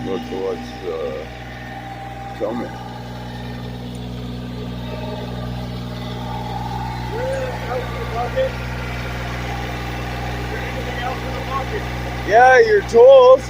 look at what's coming. Yeah, your tools.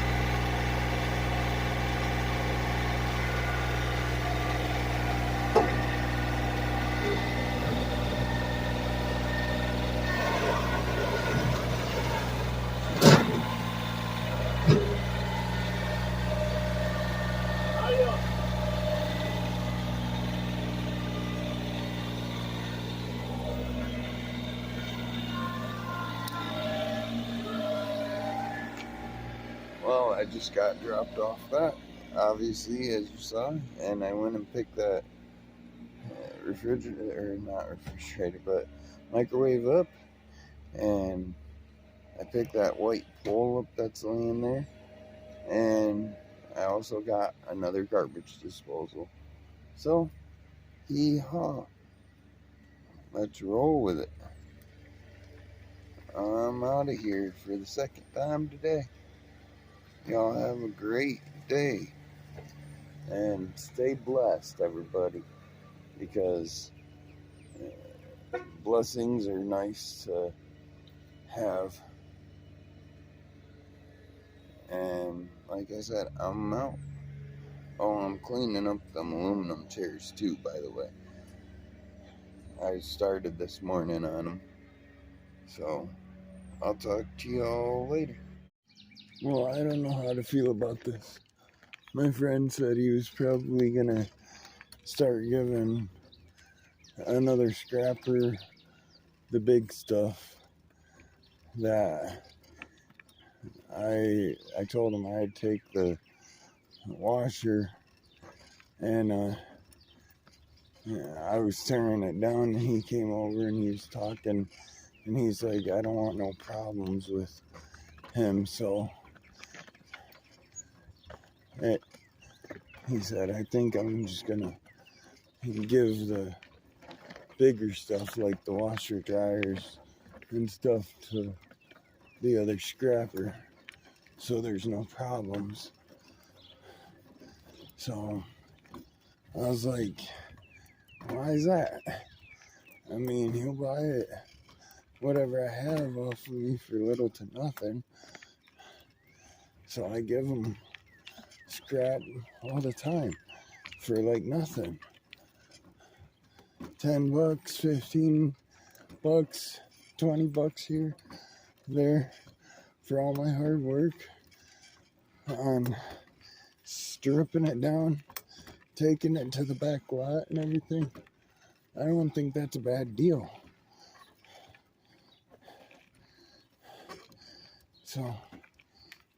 Well, I just got dropped off that, obviously, as you saw, and I went and picked that refrigerator, or not refrigerator, but microwave up, and I picked that white pole up that's laying there, and I also got another garbage disposal. So, hee-haw, let's roll with it. I'm out of here for the second time today. Y'all have a great day, and stay blessed, everybody, because blessings are nice to have. And like I said, I'm out. Oh, I'm cleaning up them aluminum chairs too, by the way. I started this morning on them. So, I'll talk to y'all later. Well, I don't know how to feel about this. My friend said he was probably gonna start giving another scrapper the big stuff that I told him I'd take the washer, and I was tearing it down, and he came over and he was talking, and he's like, I don't want no problems with him, so he said, I think I'm just gonna give the bigger stuff like the washer dryers and stuff to the other scrapper so there's no problems. So I was like, why is that? I mean, he'll buy it, whatever I have, off of me for little to nothing. So I give him scrap all the time for like nothing. $10, 15 bucks, 20 bucks here, there, for all my hard work on stripping it down, taking it to the back lot and everything. I don't think that's a bad deal. So,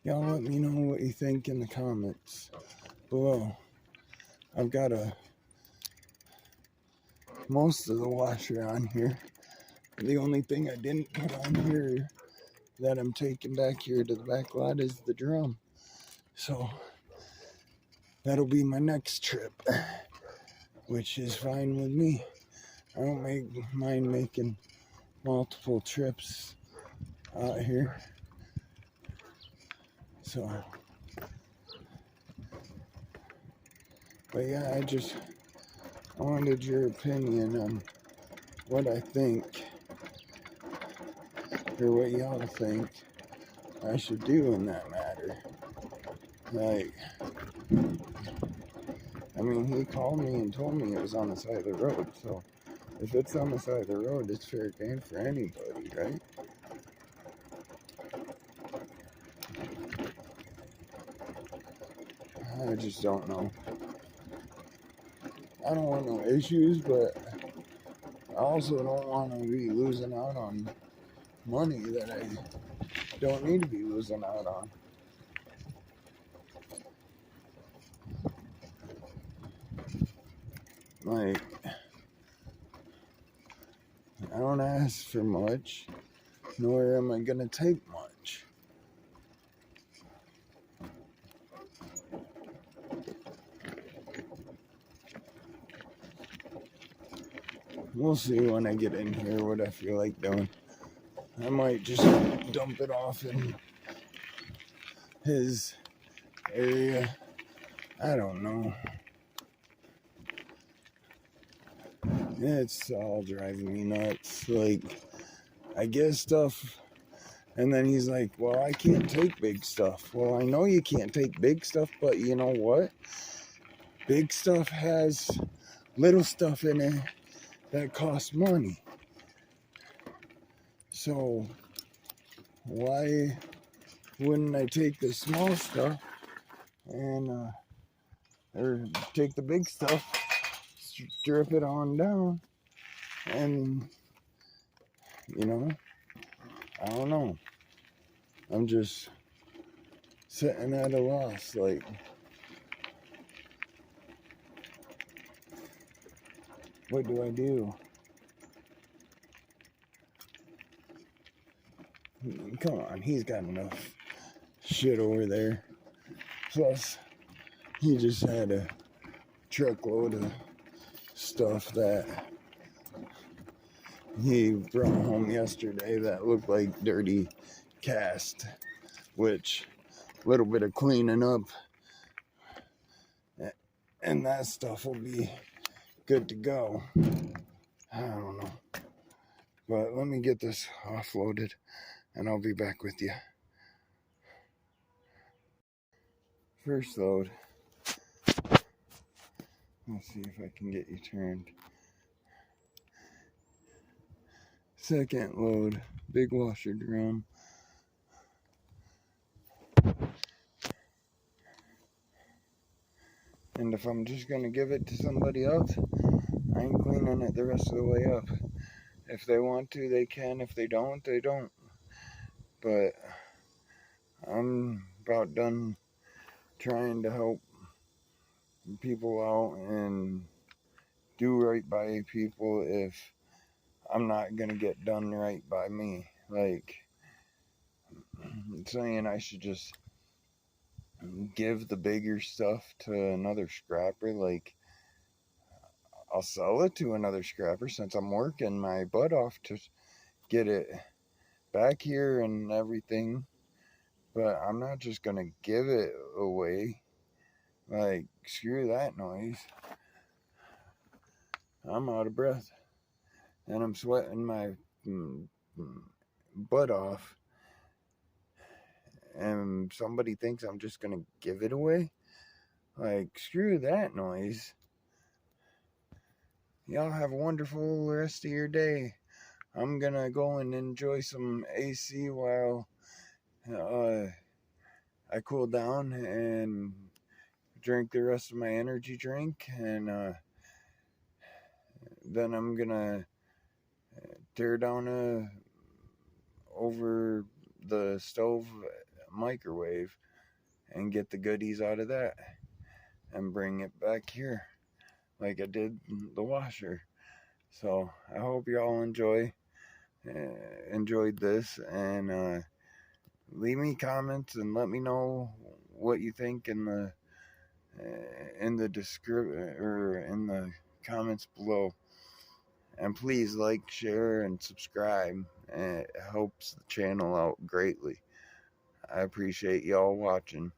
y'all let me know what you think in the comments below. I've got most of the washer on here. The only thing I didn't put on here that I'm taking back here to the back lot is the drum. So, that'll be my next trip, which is fine with me. I don't mind making multiple trips out here. So, but yeah, I just wanted your opinion on what I think, or what y'all think I should do in that matter. Like, I mean, he called me and told me it was on the side of the road, so if it's on the side of the road, it's fair game for anybody, right? I just don't know. I don't want no issues, but I also don't want to be losing out on money that I don't need to be losing out on. Like, I don't ask for much, nor am I gonna take much. We'll see when I get in here what I feel like doing. I might just dump it off in his area I don't know. It's all driving me nuts. Like, I get stuff, and then he's like, well, I can't take big stuff. Well, I know you can't take big stuff, but you know what? Big stuff has little stuff in it that costs money. So, why wouldn't I take the small stuff and, or take the big stuff, strip it on down, and, you know, I don't know. I'm just sitting at a loss. Like, what do I do? Come on, he's got enough shit over there. Plus, he just had a truckload of stuff that he brought home yesterday that looked like dirty cast, which a little bit of cleaning up and that stuff will be good to go. I don't know. But let me get this offloaded and I'll be back with you. First load. Let's see if I can get you turned. Second load. Big washer drum. And if I'm just going to give it to somebody else, I ain't cleaning it the rest of the way up. If they want to, they can. If they don't, they don't. But I'm about done trying to help people out and do right by people if I'm not going to get done right by me. Like, saying I should just give the bigger stuff to another scrapper, like, I'll sell it to another scrapper since I'm working my butt off to get it back here and everything, but I'm not just gonna give it away. Like, screw that noise. I'm out of breath and I'm sweating my butt off, and somebody thinks I'm just gonna give it away. Like, screw that noise. Y'all have a wonderful rest of your day. I'm gonna go and enjoy some AC while I cool down and drink the rest of my energy drink, and then I'm gonna tear down over the stove microwave and get the goodies out of that and bring it back here like I did the washer. So I hope y'all enjoyed this, and leave me comments and let me know what you think in the description or in the comments below. And please like, share, and subscribe. It helps the channel out greatly. I appreciate y'all watching.